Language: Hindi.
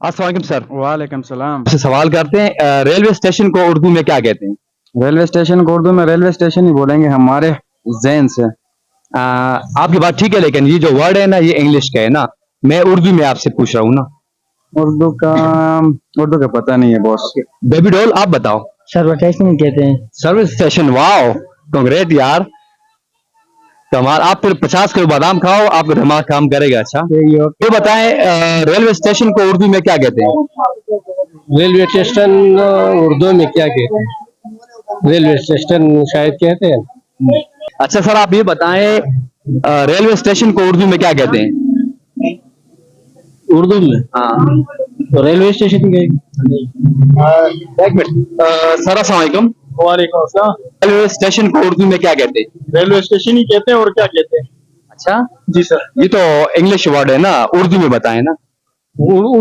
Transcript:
अस्सलाम वालेकुम सर। वालेकुम सलाम। आपसे सवाल करते हैं, रेलवे स्टेशन को उर्दू में क्या कहते हैं? रेलवे स्टेशन को उर्दू में रेलवे स्टेशन ही बोलेंगे हमारे ज़हन से। आपकी बात ठीक है, लेकिन ये जो वर्ड है ना, ये इंग्लिश का है ना, मैं उर्दू में आपसे पूछ रहा हूँ ना। उर्दू का पता नहीं है बॉस। बेबी डॉल, आप बताओ। सर्वर स्टेशन कहते हैं। सर्विस स्टेशन, वाओ, कांग्रेट यार, कमाल। आप फिर 50 किलो बादाम खाओ, आपका दिमाग काम करेगा। अच्छा, ये बताएं, रेलवे स्टेशन को उर्दू में क्या कहते हैं? रेलवे स्टेशन उर्दू में क्या कहते हैं? रेलवे स्टेशन शायद कहते हैं। अच्छा सर, आप ये बताएं, रेलवे स्टेशन को उर्दू में क्या कहते हैं? उर्दू में हाँ, रेलवे स्टेशन के एक मिनट। सर अस्सलाम वालेकुम। वालेकुम अस्सलाम। रेलवे स्टेशन को उर्दू में क्या कहते हैं? रेलवे स्टेशन ही कहते हैं और क्या कहते हैं? अच्छा जी सर। ये तो इंग्लिश वर्ड है ना, उर्दू में बताएं ना।